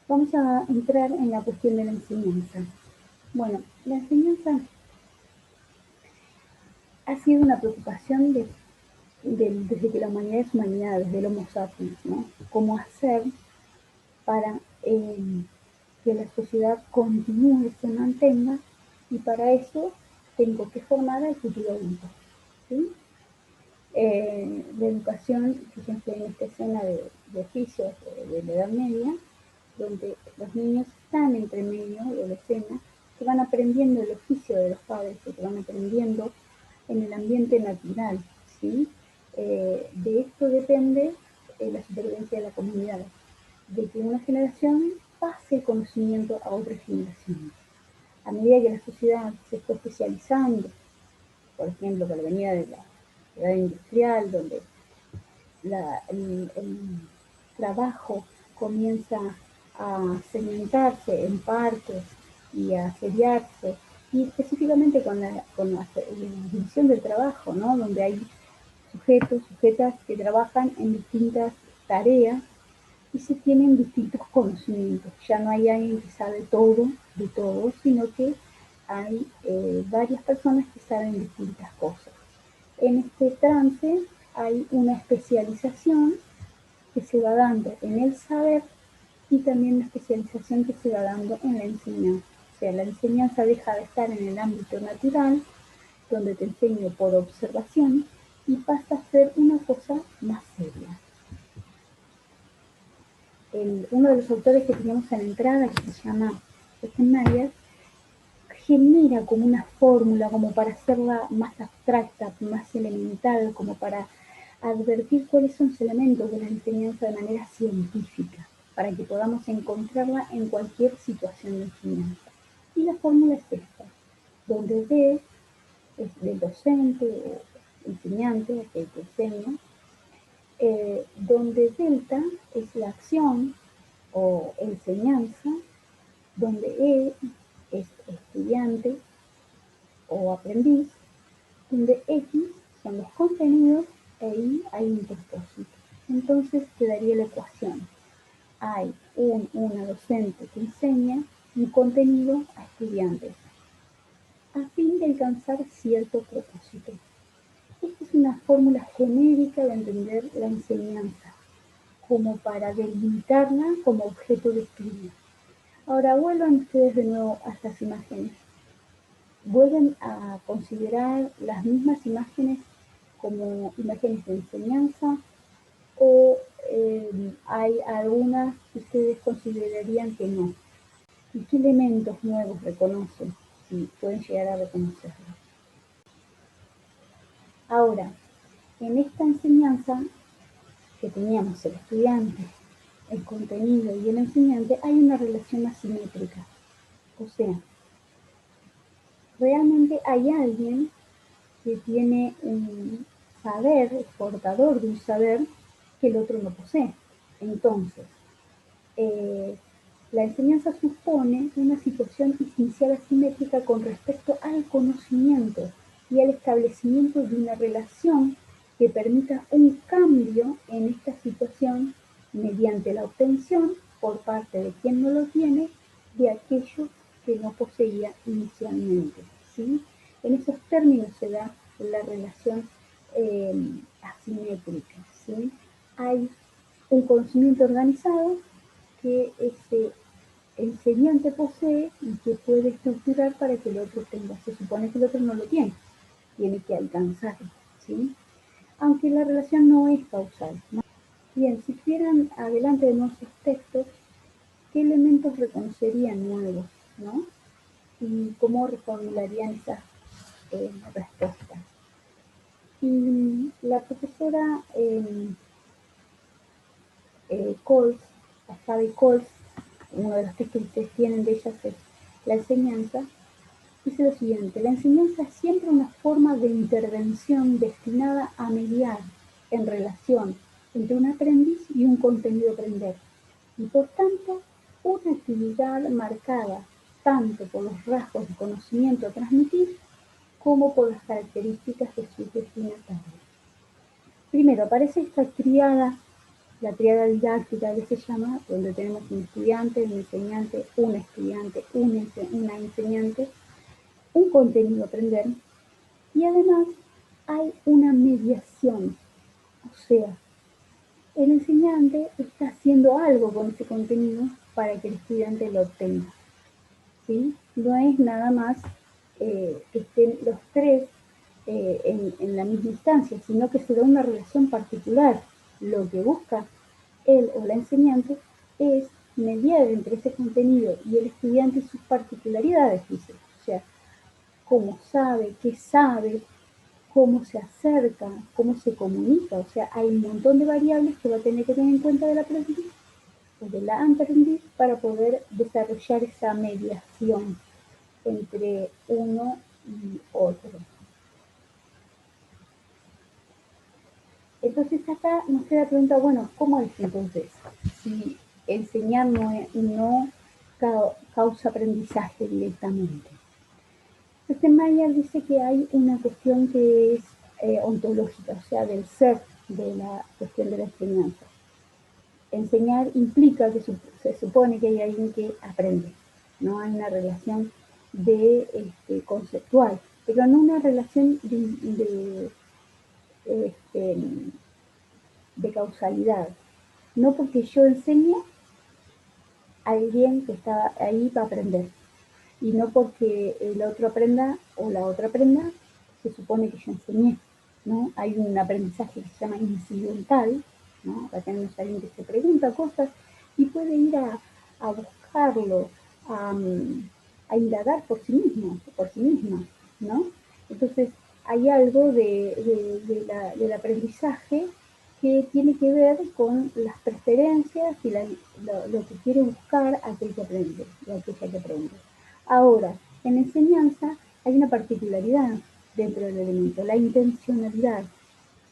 Vamos a entrar en la cuestión de la enseñanza. Bueno, la enseñanza ha sido una preocupación desde que la humanidad es humanidad, desde el Homo sapiens, ¿no? Cómo hacer para que la sociedad continúe, se mantenga, y para eso tengo que formar al futuro adulto, ¿sí? La educación, fíjense en esta escena de oficios de la Edad Media, donde los niños están entre medio de la escena, que van aprendiendo el oficio de los padres, que van aprendiendo en el ambiente natural, ¿sí? De esto depende la supervivencia de la comunidad, de que una generación pase el conocimiento a otras generaciones. A medida que la sociedad se fue especializando, por ejemplo, con la venida de la edad industrial, donde el trabajo comienza a segmentarse en partes y a seriarse, y específicamente con la división del trabajo, ¿no? Donde hay sujetos, sujetas que trabajan en distintas tareas y se tienen distintos conocimientos. Ya no hay alguien que sabe todo de todo, sino que hay varias personas que saben distintas cosas. En este trance hay una especialización que se va dando en el saber y también una especialización que se va dando en la enseñanza. O sea, la enseñanza deja de estar en el ámbito natural, donde te enseño por observación, y pasa a ser una cosa más seria. Uno de los autores que teníamos en la entrada, que se llama Stephen Myers, genera como una fórmula, como para hacerla más abstracta, más elemental, como para advertir cuáles son los elementos de la enseñanza de manera científica, para que podamos encontrarla en cualquier situación de enseñanza. Y la fórmula es esta, donde D es del docente o enseñante, aquel que enseña, donde delta es la acción o enseñanza, donde E es estudiante o aprendiz, donde X son los contenidos e Y hay un propósito. Entonces quedaría la ecuación. Hay una docente que enseña un contenido a estudiantes a fin de alcanzar cierto propósito. Esta es una fórmula genérica de entender la enseñanza, como para delimitarla como objeto de estudio. Ahora vuelvan ustedes de nuevo a estas imágenes. Vuelven a considerar las mismas imágenes como imágenes de enseñanza o hay algunas que ustedes considerarían que no. ¿Y qué elementos nuevos reconocen? Si pueden llegar a reconocerlos. Ahora, en esta enseñanza que teníamos el estudiante, el contenido y el enseñante, hay una relación asimétrica. O sea, realmente hay alguien que tiene un saber, es portador de un saber que el otro no posee. Entonces, la enseñanza supone una situación inicial asimétrica con respecto al conocimiento y al establecimiento de una relación que permita un cambio en esta situación mediante la obtención por parte de quien no lo tiene de aquello que no poseía inicialmente, ¿sí? En esos términos se da la relación asimétrica, ¿sí? Hay un conocimiento organizado que ese enseñante posee y que puede estructurar para que el otro tenga. Se supone que el otro no lo tiene que alcanzarlo, ¿sí? Aunque la relación no es causal, ¿no? Bien, si fueran adelante de nuestros textos, ¿qué elementos reconocerían nuevos, ¿no? Y cómo reformularían esas respuestas? Y la profesora Coles, Fabi Coles, uno de los textos que ustedes tienen de ellas es La enseñanza, dice lo siguiente: la enseñanza es siempre una forma de intervención destinada a mediar en relación entre un aprendiz y un contenido a aprender, y por tanto una actividad marcada tanto por los rasgos de conocimiento a transmitir como por las características de sus destinatarios. Primero aparece esta triada la tríada didáctica que se llama, donde tenemos un estudiante, una estudiante, una enseñante, un contenido a aprender, y además hay una mediación, o sea, el enseñante está haciendo algo con ese contenido para que el estudiante lo obtenga, ¿sí? No es nada más que estén los tres en la misma instancia, sino que se da una relación particular. Lo que busca él o la enseñante es mediar entre ese contenido y el estudiante y sus particularidades, dice. O sea, cómo sabe, cómo se acerca, cómo se comunica. O sea, hay un montón de variables que va a tener que tener en cuenta del aprendiz o de la aprendiz para poder desarrollar esa mediación entre uno y otro. Entonces acá nos queda la pregunta, bueno, ¿cómo es entonces? Si enseñar no causa aprendizaje directamente. Entonces Mayer dice que hay una cuestión que es ontológica, o sea, del ser de la cuestión de la enseñanza. Enseñar implica que se supone que hay alguien que aprende, no hay una relación conceptual, pero no una relación este, de causalidad. No porque yo enseñe, alguien que está ahí va a aprender. Y no porque el otro aprenda o la otra aprenda, se supone que yo enseñé. ¿No? Hay un aprendizaje que se llama incidental, ¿no? Acá tenemos a alguien que se pregunta cosas y puede ir a buscarlo, a indagar por sí mismo, por sí misma, ¿no? Entonces, hay algo del aprendizaje que tiene que ver con las preferencias y lo que quiere buscar aquel que aprende y aquella que aprende. Ahora, en enseñanza hay una particularidad dentro del elemento, la intencionalidad,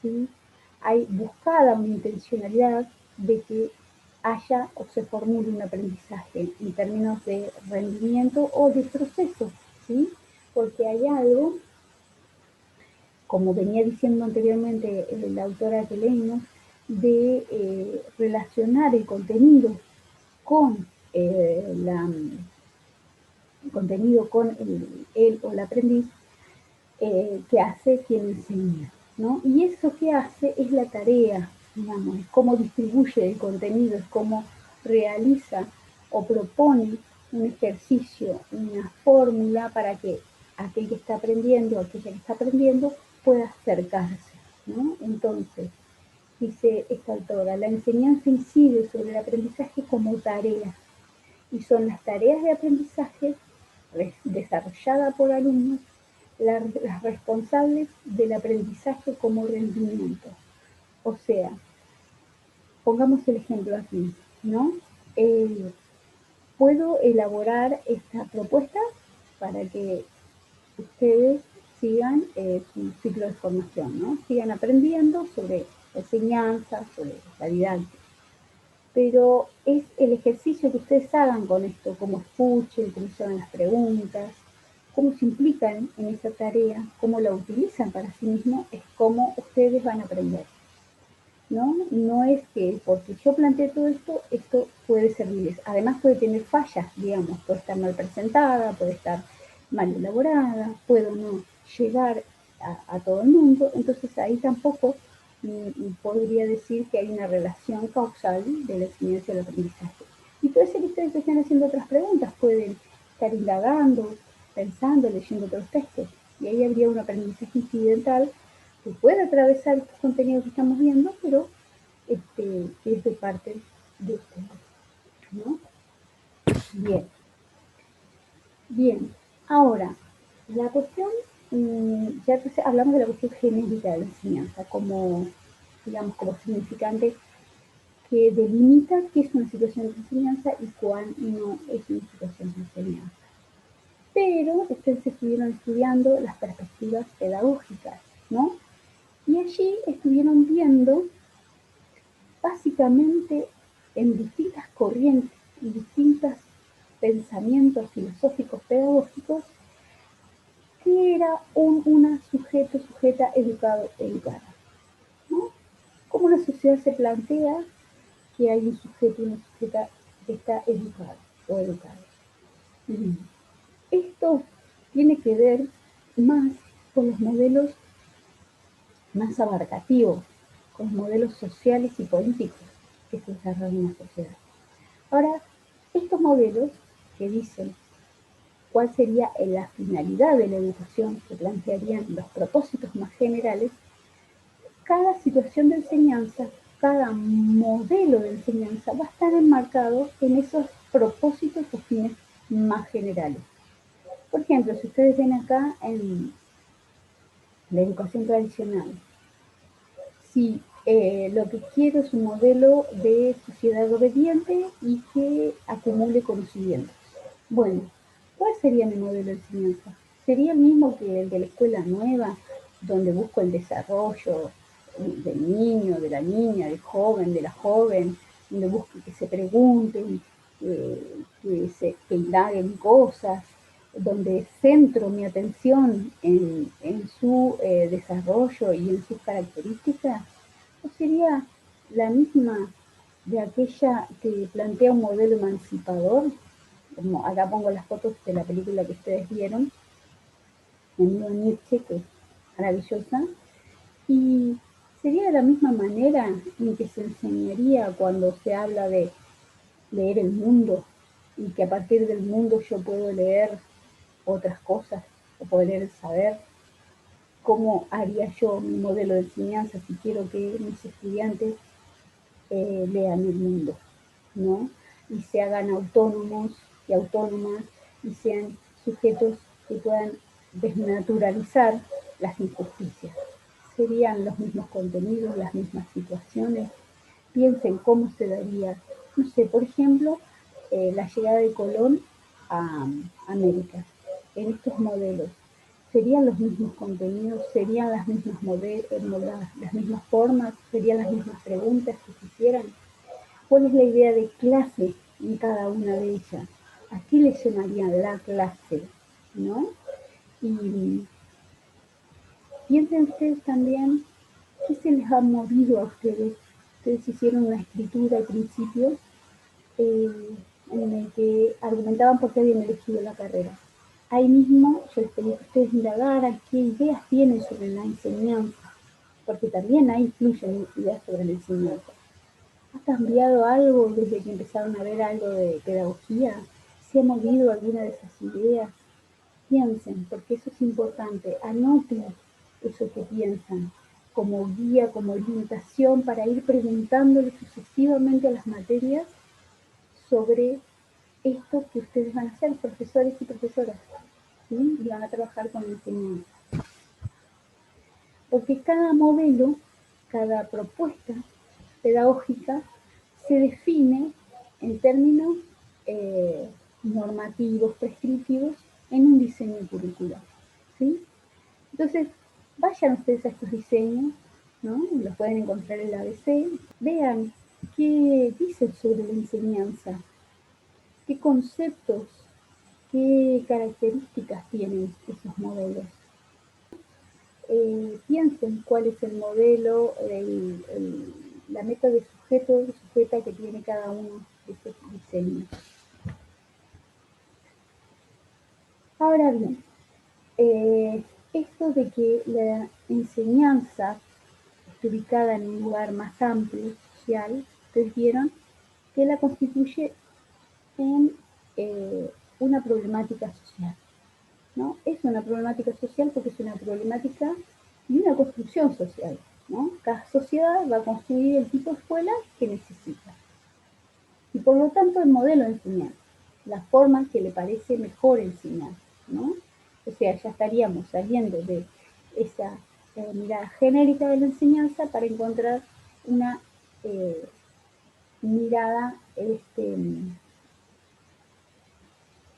¿sí? Hay buscada una intencionalidad de que haya o se formule un aprendizaje en términos de rendimiento o de proceso, ¿sí? Porque hay algo, como venía diciendo anteriormente la autora que leímos, de relacionar el contenido con el contenido con él o el aprendiz que hace quien enseña, ¿no? Y eso que hace es la tarea, digamos, es cómo distribuye el contenido, es cómo realiza o propone un ejercicio, una fórmula para que aquel que está aprendiendo, aquella que está aprendiendo, pueda acercarse, ¿no? Entonces, dice esta autora, la enseñanza incide sobre el aprendizaje como tarea, y son las tareas de aprendizaje desarrolladas por alumnos las responsables del aprendizaje como rendimiento. O sea, pongamos el ejemplo aquí, ¿no? Eh, Puedo elaborar esta propuesta para que ustedes sigan su ciclo de formación, ¿no? Sigan aprendiendo sobre enseñanza, sobre la didáctica. Pero es el ejercicio que ustedes hagan con esto, cómo escuchen, cómo se hagan las preguntas, cómo se implican en esa tarea, cómo la utilizan para sí mismos, es cómo ustedes van a aprender. ¿No? No es que porque yo planteé todo esto puede servirles. Además puede tener fallas, digamos, puede estar mal presentada, puede estar mal elaborada, puedo no llegar a todo el mundo, entonces ahí tampoco podría decir que hay una relación causal de la enseñanza y el aprendizaje. Y puede ser que ustedes estén haciendo otras preguntas, pueden estar indagando, pensando, leyendo otros textos, y ahí habría un aprendizaje incidental que puede atravesar estos contenidos que estamos viendo, pero es de parte de ustedes, ¿no? Bien, bien. Ahora, la cuestión, ya que hablamos de la cuestión genérica de la enseñanza, como, digamos, como significante que delimita qué es una situación de enseñanza y cuál no es una situación de enseñanza. Pero ustedes estuvieron estudiando las perspectivas pedagógicas, ¿no? Y allí estuvieron viendo básicamente en distintas corrientes y distintos pensamientos filosóficos pedagógicos que era una sujeta educado, educada, ¿no? Cómo una sociedad se plantea que hay un sujeto y una sujeta que está educado o educado. Esto tiene que ver más con los modelos más abarcativos, con los modelos sociales y políticos que se desarrollan en la sociedad. Ahora, estos modelos que dicen cuál sería la finalidad de la educación, que plantearían los propósitos más generales, cada situación de enseñanza, cada modelo de enseñanza va a estar enmarcado en esos propósitos o fines más generales. Por ejemplo, si ustedes ven acá en la educación tradicional, si lo que quiero es un modelo de sociedad obediente y que acumule conocimientos. Bueno, ¿cuál sería mi modelo de enseñanza? ¿Sería el mismo que el de la escuela nueva, donde busco el desarrollo del niño, de la niña, del joven, de la joven, donde busco que se pregunten, que indaguen cosas, donde centro mi atención en su desarrollo y en sus características? ¿O sería la misma de aquella que plantea un modelo emancipador? Como acá pongo las fotos de la película que ustedes vieron, en Nietzsche, que es maravillosa, y sería de la misma manera en que se enseñaría cuando se habla de leer el mundo y que a partir del mundo yo puedo leer otras cosas o poder el saber. ¿Cómo haría yo mi modelo de enseñanza si quiero que mis estudiantes lean el mundo, ¿no? Y se hagan autónomos y autónomas y sean sujetos que puedan desnaturalizar las injusticias? Serían los mismos contenidos, las mismas situaciones. Piensen cómo se daría, no sé, por ejemplo, la llegada de Colón a América. En estos modelos, ¿serían los mismos contenidos? ¿Serían las mismas, las mismas formas? ¿Serían las mismas preguntas que se hicieran? ¿Cuál es la idea de clase en cada una de ellas? ¿A qué le llamarían la clase? ¿No? Y piensen ustedes también qué se les ha movido a ustedes. Ustedes hicieron una escritura al principio en el que argumentaban por qué habían elegido la carrera. Ahí mismo yo les pedí que ustedes indagaran qué ideas tienen sobre la enseñanza, porque también ahí influyen ideas sobre la enseñanza. ¿Ha cambiado algo desde que empezaron a ver algo de pedagogía? ¿Se ha movido alguna de esas ideas? Piensen, porque eso es importante. Anoten eso que piensan como guía, como orientación para ir preguntándole sucesivamente a las materias sobre esto que ustedes van a hacer, profesores y profesoras, ¿sí? Y van a trabajar con enseñanza. Porque cada modelo, cada propuesta pedagógica se define en términos normativos, prescriptivos, en un diseño curricular, ¿sí? Entonces, vayan ustedes a estos diseños, ¿no? Los pueden encontrar en la ABC, vean qué dicen sobre la enseñanza, qué conceptos, qué características tienen esos modelos. Piensen cuál es el modelo, la meta de sujeto y sujeta que tiene cada uno de estos diseños. Ahora bien, esto de que la enseñanza esté ubicada en un lugar más amplio, social, ustedes vieron que la constituye en una problemática social, ¿no? Es una problemática social porque es una problemática y una construcción social, ¿no? Cada sociedad va a construir el tipo de escuela que necesita. Y por lo tanto el modelo de enseñanza, la forma que le parece mejor enseñar, ¿no? O sea, ya estaríamos saliendo de esa mirada genérica de la enseñanza para encontrar una mirada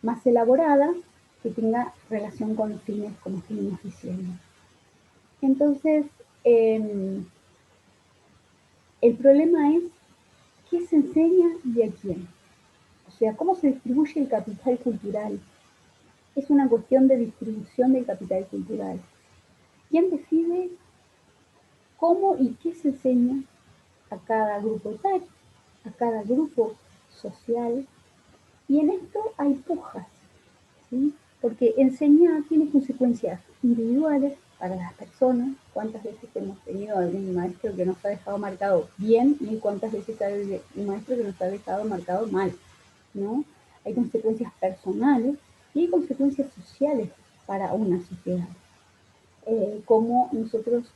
más elaborada que tenga relación con los fines, como estuvimos diciendo. Entonces, el problema es qué se enseña y a quién. O sea, cómo se distribuye el capital cultural. Es una cuestión de distribución del capital cultural. ¿Quién decide cómo y qué se enseña a cada grupo etario, a cada grupo social, y en esto hay pujas, ¿sí? Porque enseñar tiene consecuencias individuales para las personas. ¿Cuántas veces hemos tenido algún maestro que nos ha dejado marcado bien y cuántas veces hay un maestro que nos ha dejado marcado mal, ¿no? Hay consecuencias personales y hay consecuencias sociales para una sociedad. Cómo nosotros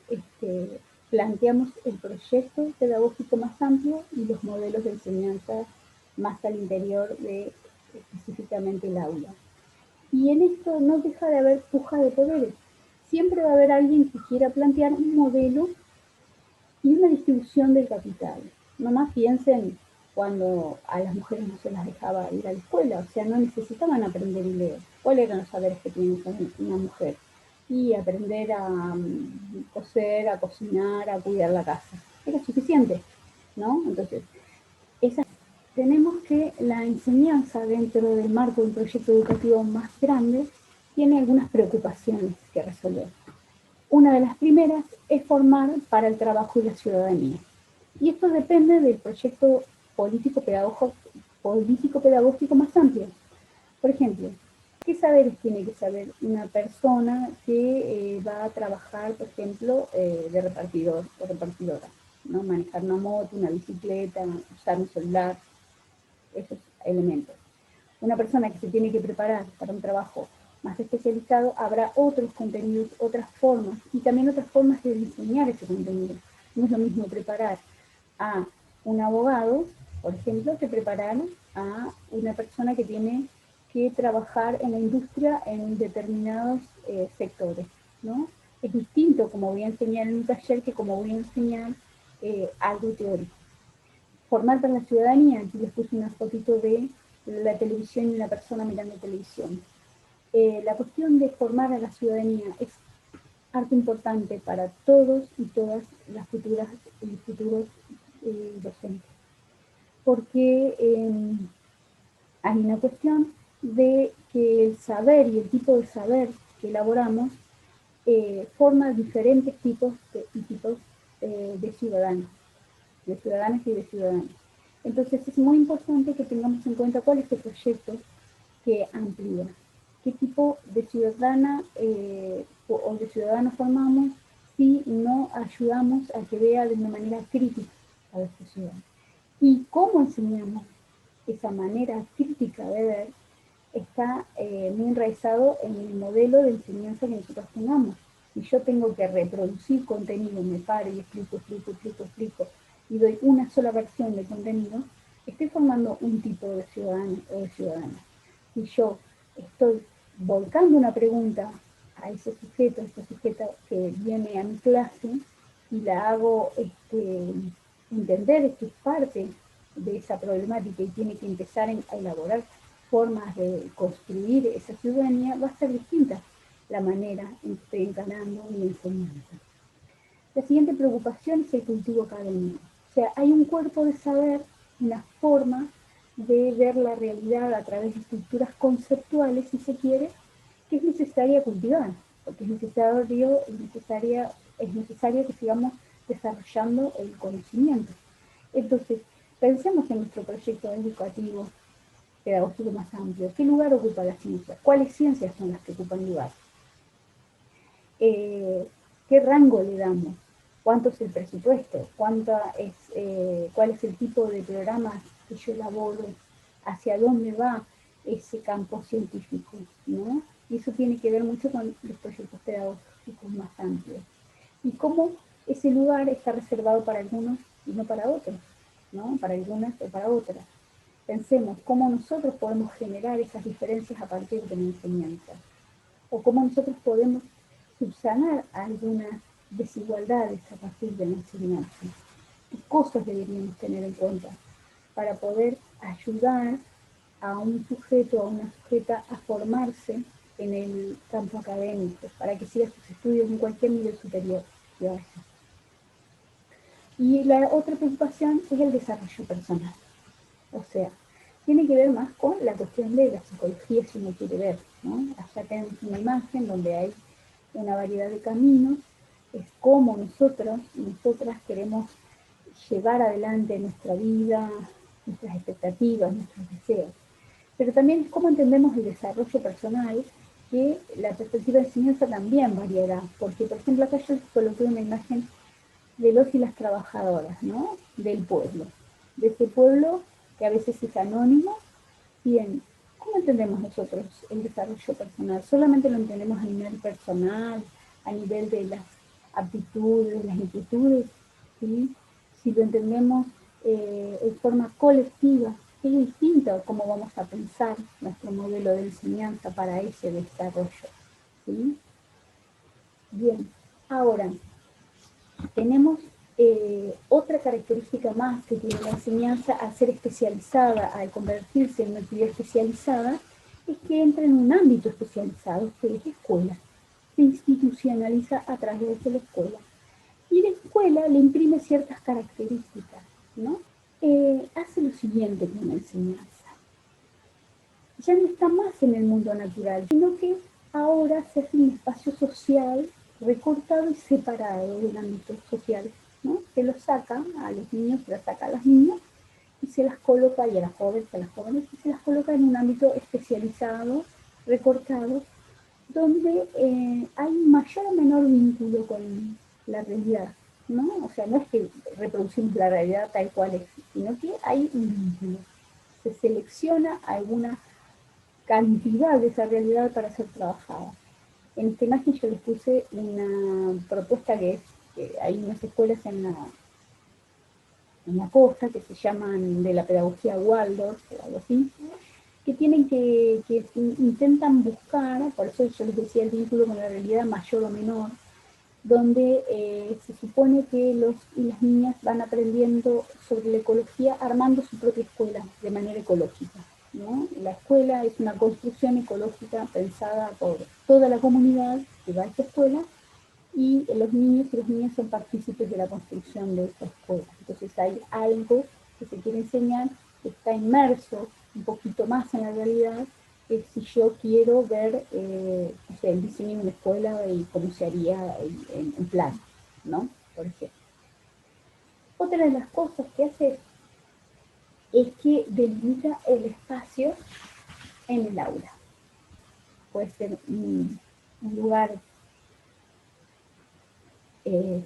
planteamos el proyecto pedagógico más amplio y los modelos de enseñanza más al interior de específicamente el aula. Y en esto no deja de haber puja de poderes. Siempre va a haber alguien que quiera plantear un modelo y una distribución del capital. Nomás piensen cuando a las mujeres no se las dejaba ir a la escuela, o sea, no necesitaban aprender y leer. ¿Cuáles eran los saberes que tiene una mujer? Y aprender a coser, a cocinar, a cuidar la casa. Era suficiente, ¿no? Entonces, esa, tenemos que la enseñanza dentro del marco de un proyecto educativo más grande tiene algunas preocupaciones que resolver. Una de las primeras es formar para el trabajo y la ciudadanía. Y esto depende del proyecto político-pedagógico más amplio. Por ejemplo, ¿qué saberes tiene que saber una persona que va a trabajar, por ejemplo, de repartidor o repartidora? ¿No? Manejar una moto, una bicicleta, usar un celular, esos elementos. Una persona que se tiene que preparar para un trabajo más especializado, habrá otros contenidos, otras formas, y también otras formas de enseñar ese contenido. No es lo mismo preparar a un abogado, por ejemplo, que preparar a una persona que tiene que trabajar en la industria en determinados sectores, ¿no? Es distinto como voy a enseñar en un taller que como voy a enseñar algo teórico. Formar para la ciudadanía, aquí les puse una fotito de la televisión y una persona mirando televisión. La cuestión de formar a la ciudadanía es arte importante para todos y todas las futuras y futuros docentes. Porque hay una cuestión de que el saber y el tipo de saber que elaboramos forma diferentes tipos de ciudadanos, de ciudadanas y de ciudadanos. Entonces es muy importante que tengamos en cuenta cuál es el proyecto que amplía, qué tipo de ciudadana o de ciudadano formamos si no ayudamos a que vea de una manera crítica a la sociedad. Y cómo enseñamos esa manera crítica de ver está muy enraizado en el modelo de enseñanza que nosotros tengamos. Si yo tengo que reproducir contenido, me paro y explico, y doy una sola versión de contenido, estoy formando un tipo de ciudadano o de ciudadana. Si yo estoy volcando una pregunta a ese sujeto, esta sujeta que viene a mi clase, y la hago entender que es parte de esa problemática y tiene que empezar a elaborar formas de construir esa ciudadanía, va a ser distinta la manera en que estoy encarando mi enseñanza. La siguiente preocupación es el cultivo académico. O sea, hay un cuerpo de saber, una forma de ver la realidad a través de estructuras conceptuales, si se quiere, que es necesaria cultivar, porque es necesario que sigamos desarrollando el conocimiento. Entonces, pensemos en nuestro proyecto educativo pedagógico más amplio. ¿Qué lugar ocupa la ciencia? ¿Cuáles ciencias son las que ocupan lugar? ¿Qué rango le damos? ¿Cuánto es el presupuesto? ¿Cuál es el tipo de programas que yo elaboro? ¿Hacia dónde va ese campo científico? ¿No? Y eso tiene que ver mucho con los proyectos pedagógicos más amplios. Y cómo ese lugar está reservado para algunos y no para otros, ¿no? Para algunas o para otras. Pensemos cómo nosotros podemos generar esas diferencias a partir de la enseñanza, o cómo nosotros podemos subsanar algunas desigualdades a partir de la enseñanza. ¿Qué cosas deberíamos tener en cuenta para poder ayudar a un sujeto o a una sujeta a formarse en el campo académico, para que siga sus estudios en cualquier nivel superior que vaya? Y la otra preocupación es el desarrollo personal. O sea, tiene que ver más con la cuestión de la psicología, si uno quiere ver, ¿no? Allá tenemos una imagen donde hay una variedad de caminos, es cómo nosotros y nosotras queremos llevar adelante nuestra vida, nuestras expectativas, nuestros deseos. Pero también cómo entendemos el desarrollo personal, que la perspectiva de enseñanza también variará, porque por ejemplo acá yo les coloqué una imagen de los y las trabajadoras, ¿no? Del pueblo, de ese pueblo que a veces es anónimo. Bien, ¿cómo entendemos nosotros el desarrollo personal? ¿Solamente lo entendemos a nivel personal, a nivel de las aptitudes, las inquietudes? ¿Sí? Si lo entendemos en forma colectiva, es distinto a cómo vamos a pensar nuestro modelo de enseñanza para ese desarrollo. ¿Sí? Bien, ahora tenemos otra característica más que tiene la enseñanza al ser especializada, al convertirse en una actividad especializada, es que entra en un ámbito especializado, que es la escuela. Se institucionaliza a través de la escuela. Y la escuela le imprime ciertas características, ¿no? Hace lo siguiente con la enseñanza. Ya no está más en el mundo natural, sino que ahora se hace un espacio social recortado y separado del ámbito social, ¿no? Se lo saca a los niños, se las saca a las niñas y se las coloca, y a las jóvenes, y se las coloca en un ámbito especializado, recortado, donde hay mayor o menor vínculo con la realidad, ¿no? O sea, no es que reproducimos la realidad tal cual es, sino que hay un vínculo. Se selecciona alguna cantidad de esa realidad para ser trabajada. En esta imagen yo les puse una propuesta que es que hay unas escuelas en la costa que se llaman de la pedagogía Waldorf o algo así, que tienen que intentan buscar, por eso yo les decía el vínculo con la realidad mayor o menor, donde se supone que los y las niñas van aprendiendo sobre la ecología armando su propia escuela de manera ecológica, ¿no? La escuela es una construcción ecológica pensada por toda la comunidad que va a esta escuela y los niños y las niñas son partícipes de la construcción de esta escuela. Entonces hay algo que se quiere enseñar que está inmerso un poquito más en la realidad, que si yo quiero ver el diseño de una escuela y cómo se haría en plan, ¿no? Por ejemplo. Otra de las cosas que hace es que delimita el espacio en el aula. Puede ser un lugar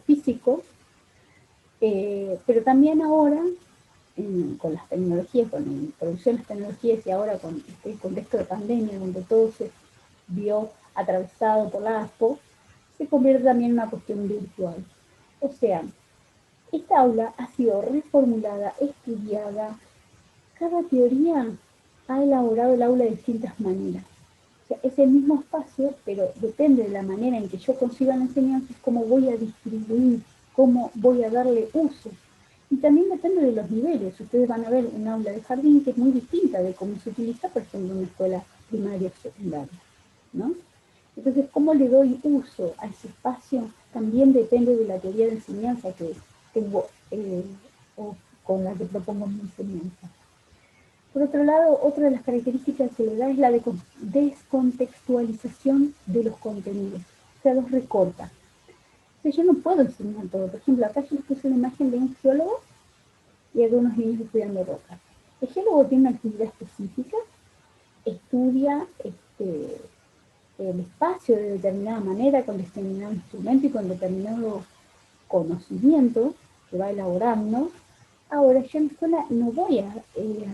físico, pero también ahora, con las tecnologías, con la introducción de las tecnologías y ahora con este contexto de pandemia, donde todo se vio atravesado por la ASPO, se convierte también en una cuestión virtual. O sea, esta aula ha sido reformulada, estudiada, cada teoría ha elaborado el aula de distintas maneras. O sea, es el mismo espacio, pero depende de la manera en que yo conciba la enseñanza, es cómo voy a distribuir, cómo voy a darle uso. Y también depende de los niveles. Ustedes van a ver un aula de jardín que es muy distinta de cómo se utiliza, por ejemplo, en una escuela primaria o secundaria, ¿no? Entonces, cómo le doy uso a ese espacio también depende de la teoría de enseñanza que tengo o con la que propongo mi enseñanza. Por otro lado, otra de las características que le da es la descontextualización de los contenidos, o sea, los recorta. O sea, yo no puedo enseñar todo. Por ejemplo, acá yo les puse una imagen de un geólogo y algunos niños estudiando rocas. El geólogo tiene una actividad específica, estudia el espacio de determinada manera, con determinado instrumento y con determinado conocimiento que va elaborando. Ahora, yo en la escuela no voy a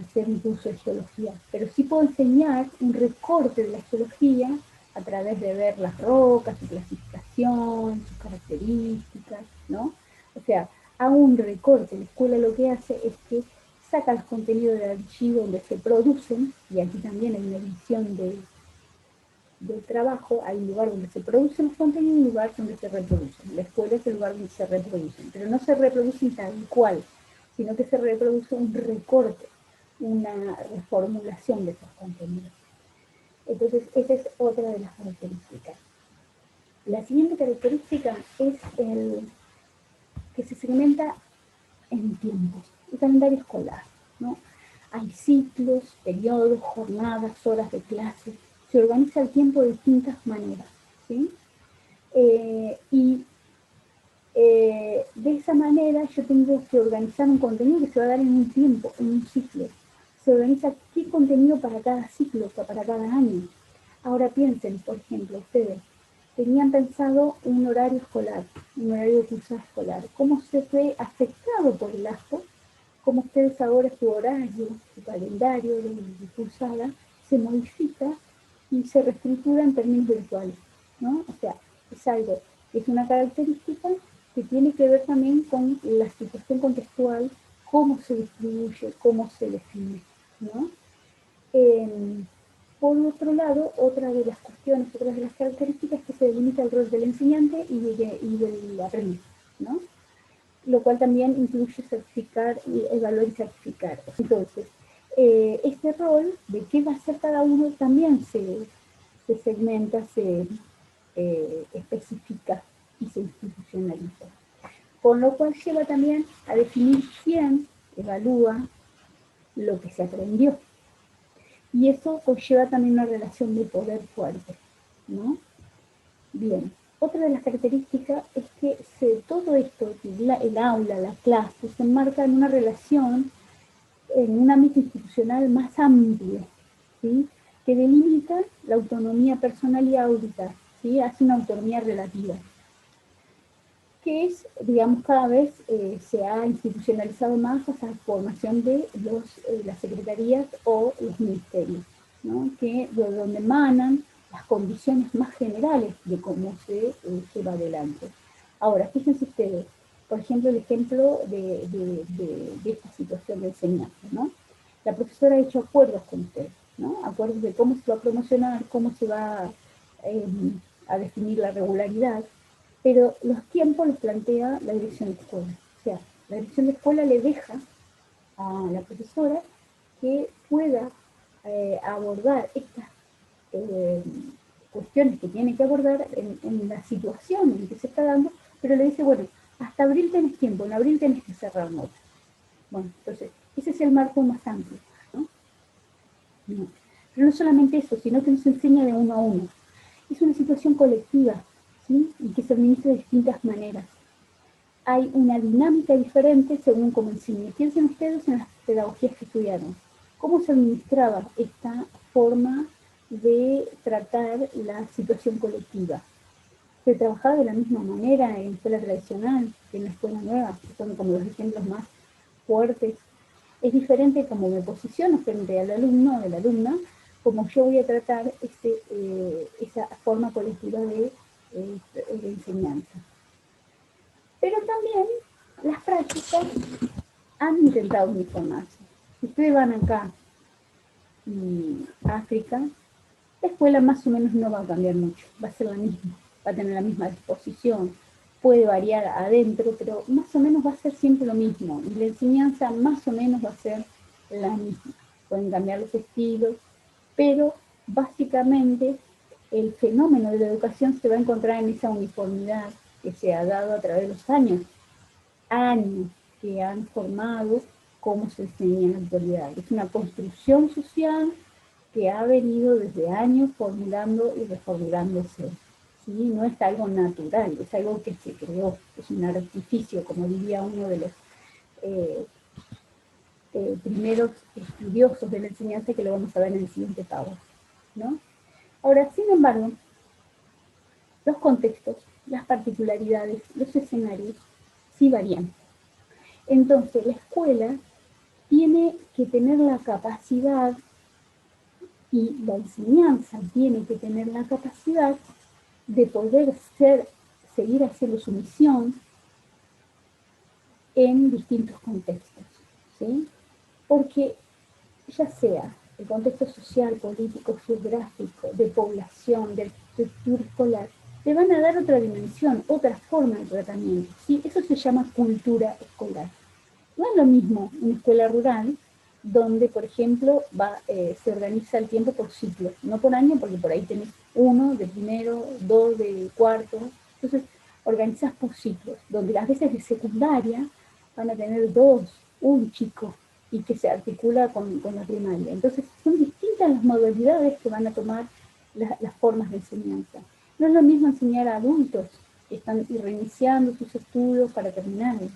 hacer un curso de geología, pero sí puedo enseñar un recorte de la geología a través de ver las rocas, su clasificación, sus características, ¿no? O sea, hago un recorte. La escuela lo que hace es que saca los contenidos del archivo donde se producen, y aquí también hay una división del trabajo, hay un lugar donde se producen los contenidos y un lugar donde se reproducen. La escuela es el lugar donde se reproducen, pero no se reproducen tal cual, sino que se reproduce un recorte, una reformulación de esos contenidos. Entonces, esa es otra de las características. La siguiente característica es el que se segmenta en tiempos, el calendario escolar, ¿no? Hay ciclos, periodos, jornadas, horas de clase, se organiza el tiempo de distintas maneras, ¿sí? Y De esa manera yo tengo que organizar un contenido que se va a dar en un tiempo, en un ciclo. Se organiza qué contenido para cada ciclo, para cada año. Ahora piensen, por ejemplo, ustedes tenían pensado un horario escolar, un horario de cursada escolar. ¿Cómo se ve afectado por el ASCO? ¿Cómo ustedes ahora su horario, su calendario de cursada se modifica y se reestructura en términos virtuales, ¿no? O sea, es algo, es una característica que tiene que ver también con la situación contextual, cómo se distribuye, cómo se define, ¿no? Por otro lado, otra de las cuestiones, otra de las características es que se delimita el rol del enseñante y del aprendiz, ¿no? Lo cual también incluye certificar, evaluar y certificar. Entonces, este rol de qué va a hacer cada uno también se segmenta, se especifica y se institucionaliza. Con lo cual lleva también a definir quién evalúa lo que se aprendió. Y eso conlleva también una relación de poder fuerte, ¿no? Bien, otra de las características es que todo esto, el aula, la clase, se enmarca en una relación, en un ámbito institucional más amplio, ¿sí? Que delimita la autonomía personal y áudica, ¿sí? Hace una autonomía relativa, que es, digamos, cada vez se ha institucionalizado más hasta la formación de las secretarías o los ministerios, ¿no? Que de donde emanan las condiciones más generales de cómo se lleva adelante. Ahora, fíjense ustedes, por ejemplo, el ejemplo de esta situación de enseñanza, ¿no? La profesora ha hecho acuerdos con ustedes, ¿no? Acuerdos de cómo se va a promocionar, cómo se va eh, a definir la regularidad, pero los tiempos los plantea la dirección de escuela. O sea, la dirección de escuela le deja a la profesora que pueda abordar estas eh, cuestiones que tiene que abordar en la situación en que se está dando, pero le dice, bueno, hasta abril tenés tiempo, en abril tenés que cerrar notas. Bueno, entonces, ese es el marco más amplio, ¿no? No. Pero no solamente eso, sino que nos enseña de uno a uno. Es una situación colectiva, ¿sí? Y que se administra de distintas maneras. Hay una dinámica diferente según cómo enseñe. Piensen ustedes en las pedagogías que estudiaron. ¿Cómo se administraba esta forma de tratar la situación colectiva? ¿Se trabajaba de la misma manera en la escuela tradicional que en la escuela nueva, que son como los ejemplos más fuertes? Es diferente como me posiciono frente al alumno o de la alumna, como yo voy a tratar esa forma colectiva de enseñanza. Pero también las prácticas han intentado uniformarse. Si ustedes van acá a África, la escuela más o menos no va a cambiar mucho, va a ser la misma, va a tener la misma disposición, puede variar adentro, pero más o menos va a ser siempre lo mismo, y la enseñanza más o menos va a ser la misma. Pueden cambiar los estilos, pero básicamente el fenómeno de la educación se va a encontrar en esa uniformidad que se ha dado a través de los años que han formado cómo se enseña en la actualidad. Es una construcción social que ha venido desde años formulando y reformulándose. ¿Sí? No es algo natural, es algo que se creó, es un artificio, como diría uno de los primeros estudiosos de la enseñanza, que lo vamos a ver en el siguiente párrafo, ¿no? Ahora, sin embargo, los contextos, las particularidades, los escenarios, sí varían. Entonces, la escuela tiene que tener la capacidad, y la enseñanza tiene que tener la capacidad de poder seguir haciendo su misión en distintos contextos, ¿sí? Porque ya sea el contexto social, político, geográfico, de población, de estructura escolar, le van a dar otra dimensión, otra forma de tratamiento, ¿sí? Eso se llama cultura escolar. No es lo mismo una escuela rural, donde, por ejemplo, se organiza el tiempo por ciclos, no por año, porque por ahí tenés uno de primero, dos de cuarto, entonces organizas por ciclos, donde las veces de secundaria van a tener un chico, y que se articula con la primaria. Entonces son distintas las modalidades que van a tomar las formas de enseñanza. No es lo mismo enseñar a adultos están reiniciando sus estudios para terminarlos.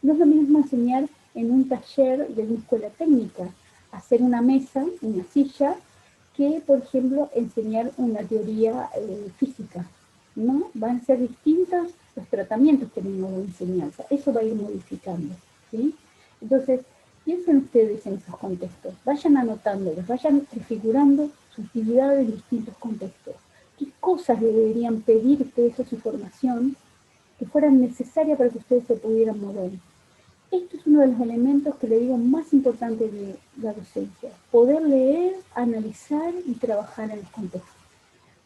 No es lo mismo enseñar en un taller de una escuela técnica, hacer una mesa, una silla, que, por ejemplo, enseñar una teoría física, ¿no? Van a ser distintos los tratamientos que tenemos de enseñanza. Eso va a ir modificando, ¿sí? Entonces, piensen ustedes en esos contextos, vayan anotándolos, vayan prefigurando su utilidad en distintos contextos. ¿Qué cosas le deberían pedir ustedes a su formación que fueran necesarias para que ustedes se pudieran mover? Esto es uno de los elementos que le digo más importantes de la docencia, poder leer, analizar y trabajar en los contextos.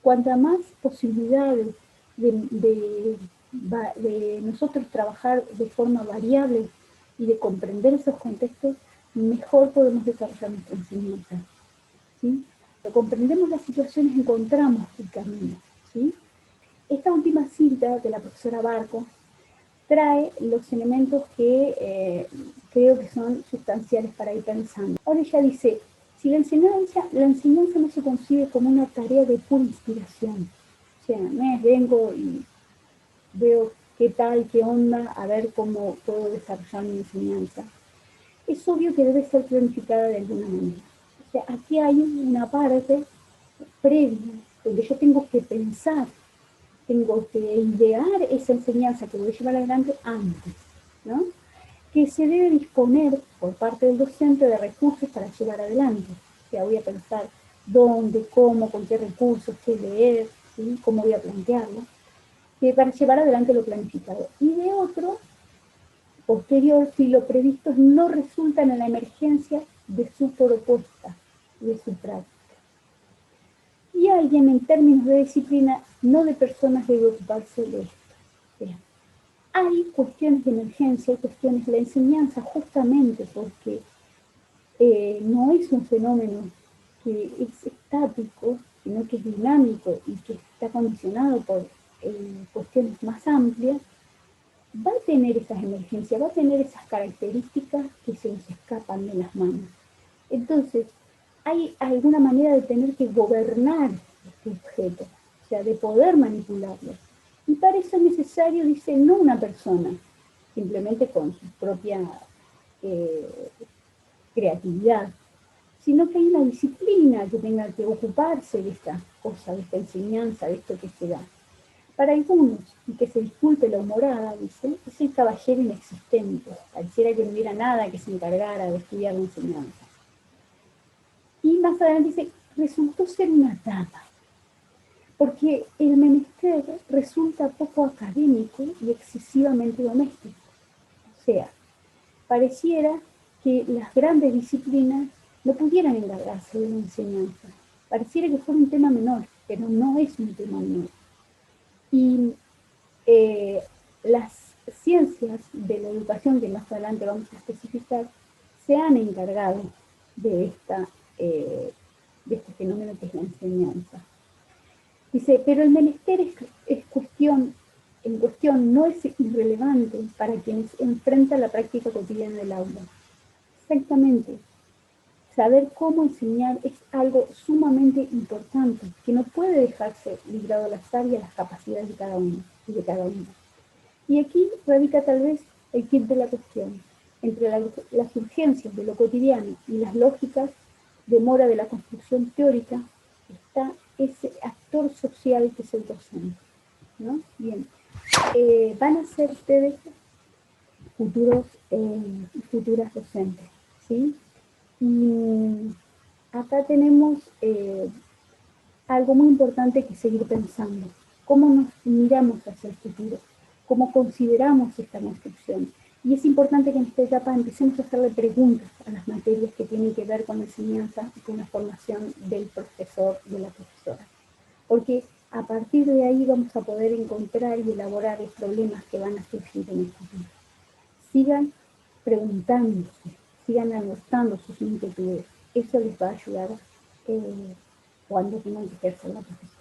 Cuanta más posibilidades de nosotros trabajar de forma variable y de comprender esos contextos, mejor podemos desarrollar nuestra enseñanza, ¿sí? Cuando comprendemos las situaciones, encontramos el camino, ¿sí? Esta última cita de la profesora Barco trae los elementos que creo que son sustanciales para ir pensando. Ahora ella dice, si la enseñanza no se concibe como una tarea de pura inspiración, o sea, vengo y veo qué tal, qué onda, a ver cómo puedo desarrollar mi enseñanza. Es obvio que debe ser planificada de alguna manera. O sea, aquí hay una parte previa, donde yo tengo que pensar, tengo que idear esa enseñanza que voy a llevar adelante antes, ¿no? Que se debe disponer por parte del docente de recursos para llevar adelante. O sea, voy a pensar dónde, cómo, con qué recursos, qué leer, ¿sí? Cómo voy a plantearlo, para llevar adelante lo planificado. Y de otro, posterior, si lo previsto no resultan en la emergencia de su propuesta, de su práctica. Y alguien en términos de disciplina, no de personas, debe ocuparse de esto. Bien. Hay cuestiones de emergencia, hay cuestiones de la enseñanza, justamente porque no es un fenómeno que es estático, sino que es dinámico y que está condicionado por cuestiones más amplias, va a tener esas emergencias, va a tener esas características que se nos escapan de las manos. Entonces, hay alguna manera de tener que gobernar este objeto, o sea, de poder manipularlo. Y para eso es necesario, dice, no una persona, simplemente con su propia creatividad, sino que hay una disciplina que tenga que ocuparse de esta cosa, de esta enseñanza, de esto que se da. Para algunos, y que se disculpe la humorada, dice, es el caballero inexistente, pareciera que no hubiera nada que se encargara de estudiar la enseñanza. Y más adelante dice, resultó ser una tapa, porque el menester resulta poco académico y excesivamente doméstico. O sea, pareciera que las grandes disciplinas no pudieran encargarse de la enseñanza. Pareciera que fuera un tema menor, pero no es un tema menor. Y las ciencias de la educación, que más adelante vamos a especificar, se han encargado de este fenómeno que es la enseñanza. Dice, pero el menester en cuestión no es irrelevante para quienes enfrentan la práctica cotidiana del aula. Exactamente. Saber cómo enseñar es algo sumamente importante, que no puede dejarse librado al azar y a las capacidades de cada uno y de cada uno. Y aquí radica tal vez el kit de la cuestión. Entre las urgencias de lo cotidiano y las lógicas de mora de la construcción teórica está ese actor social que es el docente, ¿no? Bien, van a ser ustedes futuras docentes, ¿sí? Y acá tenemos algo muy importante que seguir pensando. ¿Cómo nos miramos hacia el futuro? ¿Cómo consideramos esta construcción? Y es importante que en esta etapa empecemos a hacerle preguntas a las materias que tienen que ver con la enseñanza y con la formación del profesor y de la profesora. Porque a partir de ahí vamos a poder encontrar y elaborar los problemas que van a surgir en el futuro. Sigan preguntándose, sigan anotando sus inquietudes. Eso les va a ayudar cuando tengan que ejercer la profesión.